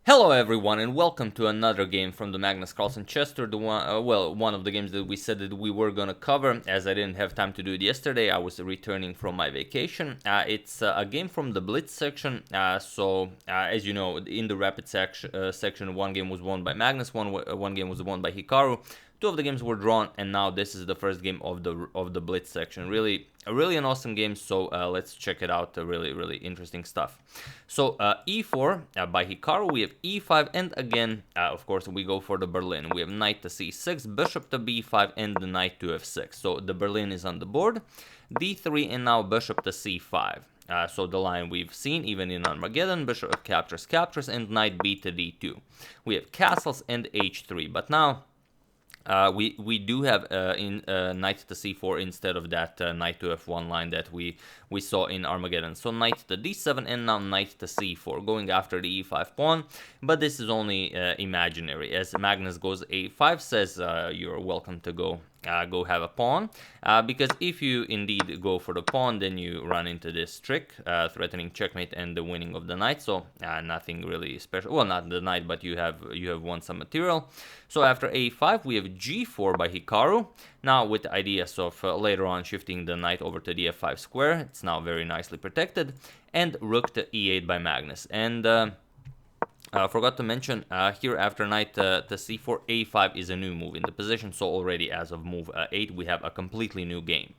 Hello everyone and welcome to another game from the Magnus Carlsen Chess Tour, one of the games that we said that we were gonna cover, as I didn't have time to do it yesterday. I was returning from my vacation. It's a game from the Blitz section, as you know, in the rapid section, one game was won by Magnus, one game was won by Hikaru. Two of the games were drawn, and now this is the first game of the Blitz section. Really an awesome game, so let's check it out. Really interesting stuff. So e4 by Hikaru, we have e5, and again, of course, we go for the Berlin. We have knight to c6, bishop to b5, and the knight to f6. So the Berlin is on the board, d3, and now bishop to c5. So the line we've seen even in Armageddon, bishop captures, and knight b to d2. We have castles and h3, but now we do have knight to c4 instead of that knight to f1 line that we saw in Armageddon. So knight to d7 and now knight to c4, going after the e5 pawn, but this is only imaginary, as Magnus goes a5, says you're welcome to go have a pawn, because if you indeed go for the pawn, then you run into this trick, threatening checkmate and the winning of the knight. So nothing really special. Well, not the knight, but you have won some material. So after a5, we have g4 by Hikaru. Now with the ideas of later on shifting the knight over to the f5 square, it's now very nicely protected, and rook to e8 by Magnus. And forgot to mention, here after knight to c4, a5 is a new move in the position, so already as of move 8 we have a completely new game.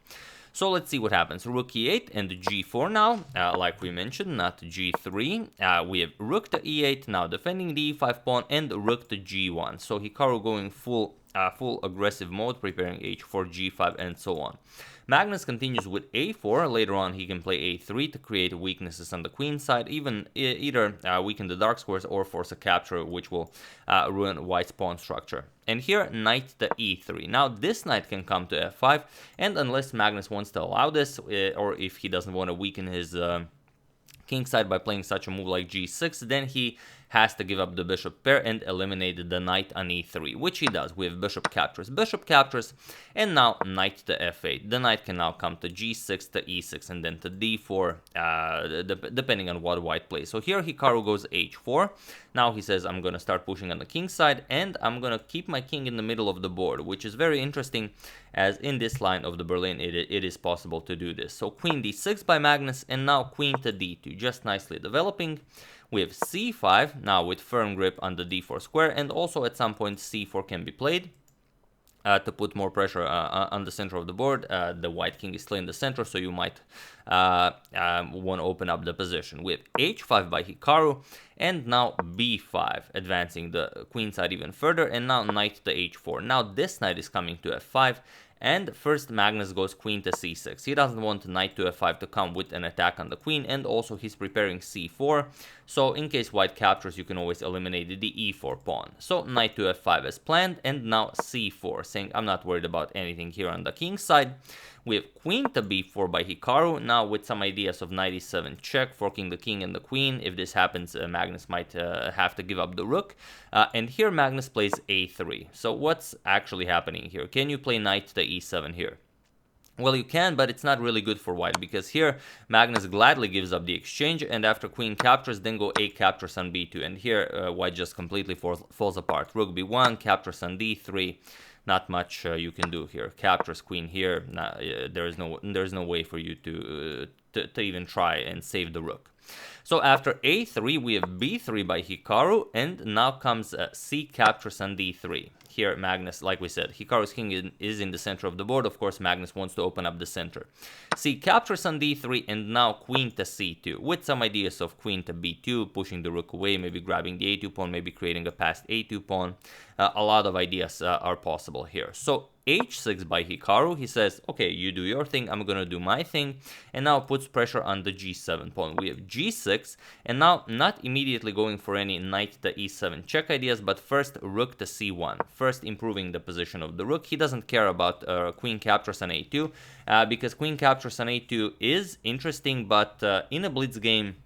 So let's see what happens. Rook e8 and g4 now, like we mentioned, not g3. We have rook to e8, now defending the e5 pawn, and rook to g1. So Hikaru going full aggressive mode, preparing h4, g5, and so on. Magnus continues with a4. Later on, he can play a3 to create weaknesses on the queen side, either weaken the dark squares or force a capture, which will ruin white's pawn structure. And here, knight to e3. Now, this knight can come to f5, and unless Magnus wants to allow this, or if he doesn't want to weaken his king side by playing such a move like g6, then he has to give up the bishop pair and eliminate the knight on e3, which he does with bishop captures, and now knight to f8. The knight can now come to g6, to e6, and then to d4, depending on what white plays. So here Hikaru goes h4. Now he says, I'm going to start pushing on the king side, and I'm going to keep my king in the middle of the board, which is very interesting, as in this line of the Berlin, it is possible to do this. So queen d6 by Magnus, and now queen to d2, just nicely developing. We have c5, now with firm grip on the d4 square, and also at some point c4 can be played to put more pressure on the center of the board. The white king is still in the center, so you might want to open up the position. We have h5 by Hikaru, and now b5, advancing the queen side even further, and now knight to h4. Now this knight is coming to f5, and first Magnus goes queen to c6. He doesn't want knight to f5 to come with an attack on the queen, and also he's preparing c4. So in case white captures, you can always eliminate the e4 pawn. So knight to f5 as planned, and now c4, saying I'm not worried about anything here on the king side. We have queen to b4 by Hikaru, now with some ideas of knight e7 check, forking the king and the queen. If this happens, Magnus might have to give up the rook. And here Magnus plays a3. So what's actually happening here? Can you play knight to e7 here? Well, you can, but it's not really good for white, because here Magnus gladly gives up the exchange, and after queen captures, then go a captures on b2, and here white just completely falls apart. Rook b1, captures on d3. Not much you can do here. Captures queen here. There's no way for you to even try and save the rook. So after a3, we have b3 by Hikaru, and now comes c captures on d3. Here Magnus, like we said, Hikaru's king is in the center of the board. Of course, Magnus wants to open up the center. C captures on d3, and now queen to c2, with some ideas of queen to b2, pushing the rook away, maybe grabbing the a2 pawn, maybe creating a passed a2 pawn. A lot of ideas are possible here. So h6 by Hikaru, he says, okay, you do your thing, I'm gonna do my thing, and now puts pressure on the g7 pawn. We have g6, and now not immediately going for any knight to e7 check ideas, but first rook to c1, first improving the position of the rook. He doesn't care about queen captures on a2, because queen captures on a2 is interesting, but in a blitz game,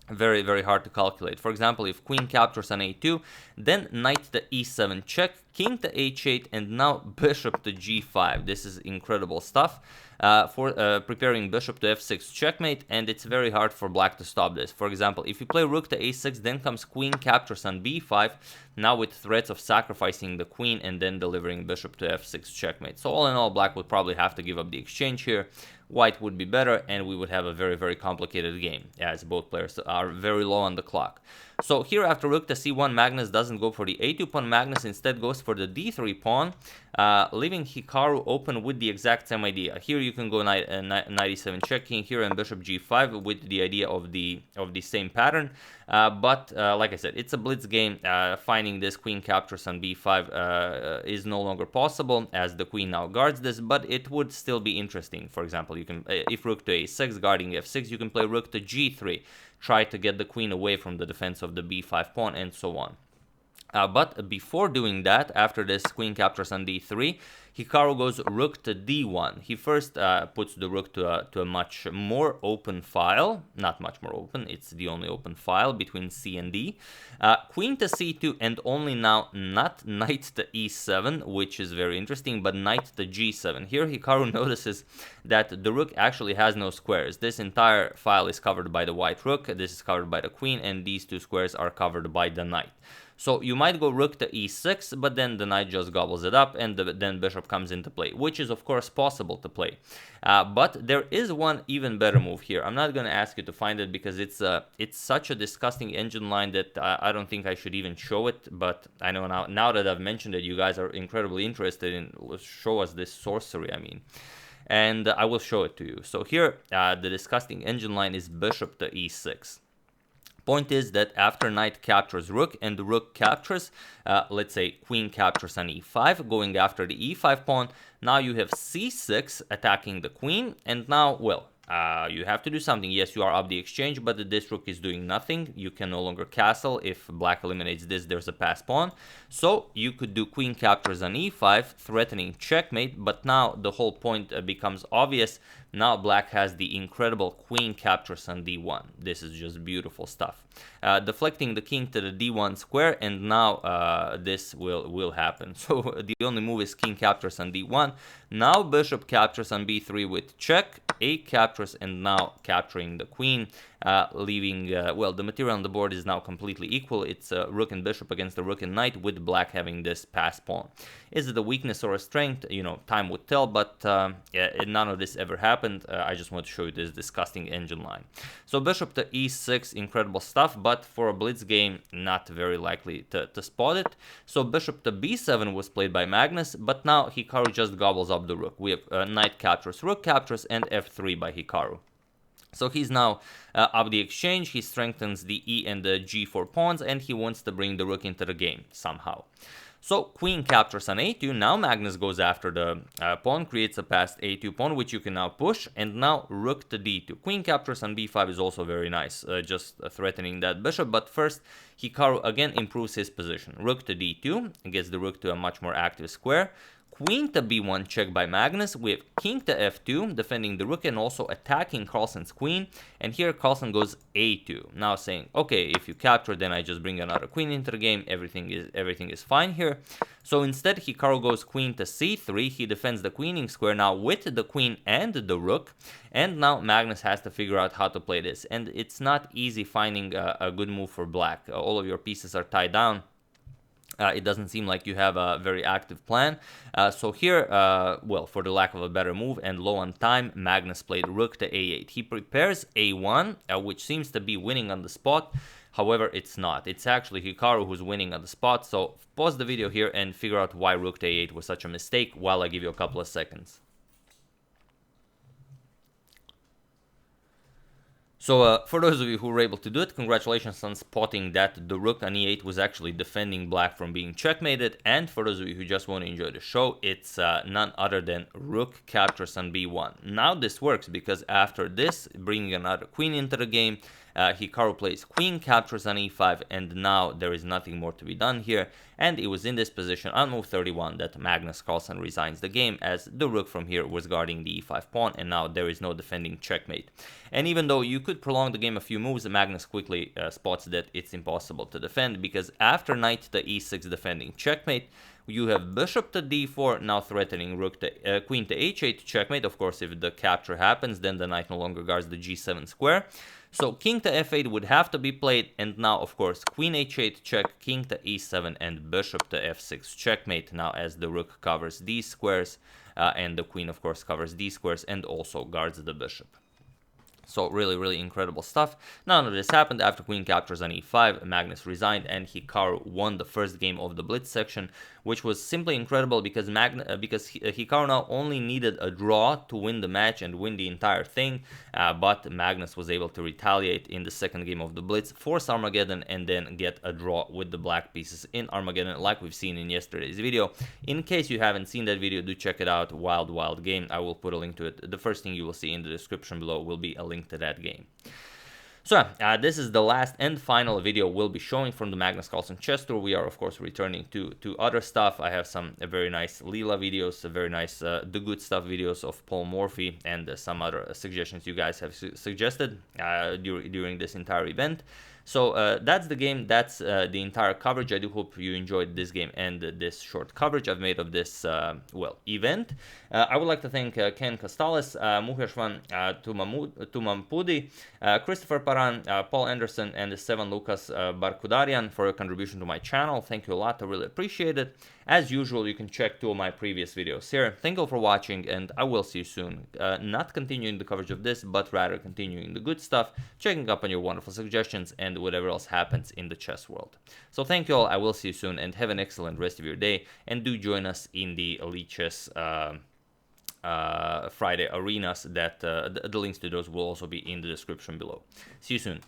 very hard to calculate. For example, if queen captures on a2, then knight to e7 check, king to h8, and now bishop to g5. This is incredible stuff. for preparing bishop to f6 checkmate, and it's very hard for black to stop this. For example, if you play rook to a6, then comes queen captures on b5, now with threats of sacrificing the queen and then delivering bishop to f6 checkmate. So all in all, black would probably have to give up the exchange here. White would be better, and we would have a very, very complicated game, as both players are very low on the clock. So here, after rook to c1, Magnus doesn't go for the a2 pawn. Magnus instead goes for the d3 pawn, leaving Hikaru open with the exact same idea. Here you can go knight e7 checking here, and bishop g5 with the idea of the same pattern. But like I said, it's a blitz game. Finding this queen captures on b5 is no longer possible, as the queen now guards this, but it would still be interesting. For example, you can, if rook to a6 guarding f6, you can play rook to g3, try to get the queen away from the defense of the b5 pawn, and so on. But before doing that, after this queen captures on d3, Hikaru goes rook to d1. He first puts the rook to a much more open file. Not much more open, it's the only open file between c and d. Queen to c2, and only now not knight to e7, which is very interesting, but knight to g7. Here Hikaru notices that the rook actually has no squares. This entire file is covered by the white rook, this is covered by the queen, and these two squares are covered by the knight. So you might go rook to e6, but then the knight just gobbles it up, and then bishop comes into play, which is of course possible to play. But there is one even better move here. I'm not going to ask you to find it because it's such a disgusting engine line that I don't think I should even show it. But I know now that I've mentioned it, you guys are incredibly interested in show us this sorcery, I mean. And I will show it to you. So here, the disgusting engine line is bishop to e6. Point is that after knight captures rook and the rook captures, let's say queen captures on e5, going after the e5 pawn, now you have c6 attacking the queen, and now, well, you have to do something. Yes, you are up the exchange, but this rook is doing nothing. You can no longer castle. If black eliminates this, there's a pass pawn. So you could do queen captures on e5, threatening checkmate, but now the whole point becomes obvious. Now black has the incredible queen captures on d1. This is just beautiful stuff. Deflecting the king to the d1 square, and now this will happen. So the only move is king captures on d1. Now bishop captures on b3 with check, a captures, and now capturing the queen, leaving, well, the material on the board is now completely equal. It's rook and bishop against the rook and knight, with black having this pass pawn. Is it a weakness or a strength? You know, time would tell, but yeah, none of this ever happened. I just want to show you this disgusting engine line. So bishop to e6, incredible stuff, but for a blitz game, not very likely to spot it. So bishop to b7 was played by Magnus, but now Hikaru just gobbles up the rook. We have knight captures, rook captures, and f3 by Hikaru. So he's now up the exchange. He strengthens the e and the g4 pawns, and he wants to bring the rook into the game somehow. So queen captures on a2. Now Magnus goes after the pawn, creates a passed a2 pawn, which you can now push, and now rook to d2. Queen captures on b5 is also very nice, just threatening that bishop. But first, Hikaru again improves his position. Rook to d2, gets the rook to a much more active square. Queen to b1 check by Magnus, with king to f2, defending the rook and also attacking Carlsen's queen. And here Carlsen goes a2, now saying, okay, if you capture, then I just bring another queen into the game, everything is fine here. So instead, Hikaru goes queen to c3, he defends the queening square now with the queen and the rook. And now Magnus has to figure out how to play this, and it's not easy finding a good move for black. All of your pieces are tied down. It doesn't seem like you have a very active plan. So here, well, for the lack of a better move and low on time, Magnus played rook to a8. He prepares a1, which seems to be winning on the spot. However, it's not. It's actually Hikaru who's winning on the spot. So pause the video here and figure out why rook to a8 was such a mistake while I give you a couple of seconds. So for those of you who were able to do it, congratulations on spotting that the rook on e8 was actually defending black from being checkmated. And for those of you who just want to enjoy the show, it's none other than rook captures on b1. Now this works because after this, bringing another queen into the game, Hikaru plays queen, captures on e5, and now there is nothing more to be done here. And it was in this position on move 31 that Magnus Carlsen resigns the game, as the rook from here was guarding the e5 pawn, and now there is no defending checkmate. And even though you could prolong the game a few moves, Magnus quickly spots that it's impossible to defend, because after knight to e6 defending checkmate, you have bishop to d4, now threatening rook to queen to h8 checkmate. Of course, if the capture happens, then the knight no longer guards the g7 square. So king to f8 would have to be played, and now, of course, queen h8 check, king to e7, and bishop to f6 checkmate, now as the rook covers these squares, and the queen, of course, covers these squares and also guards the bishop. So really, really incredible stuff. None of this happened. After queen captures on e5, Magnus resigned, and Hikaru won the first game of the Blitz section, which was simply incredible because Hikaru now only needed a draw to win the match and win the entire thing, but Magnus was able to retaliate in the second game of the Blitz, force Armageddon, and then get a draw with the black pieces in Armageddon, like we've seen in yesterday's video. In case you haven't seen that video, do check it out. Wild, wild game. I will put a link to it. The first thing you will see in the description below will be a link to that game. So this is the last and final video we'll be showing from the Magnus Carlsen Chess Tour. We are, of course, returning to other stuff. I have some very nice Leela videos, very nice The Good Stuff videos of Paul Morphy, and some other suggestions you guys have suggested during this entire event. So that's the game, that's the entire coverage. I do hope you enjoyed this game and this short coverage I've made of this, well, event. I would like to thank Ken Kostales, Muheshwan Tumampudi, Christopher Paran, Paul Anderson, and Sevan Lucas Barkudarian for your contribution to my channel. Thank you a lot, I really appreciate it. As usual, you can check 2 of my previous videos here. Thank you for watching, and I will see you soon. Not continuing the coverage of this, but rather continuing the good stuff, checking up on your wonderful suggestions, and whatever else happens in the chess world. So thank you all, I will see you soon, and have an excellent rest of your day, and do join us in the Elite Chess Friday arenas. That the links to those will also be in the description below. See you soon.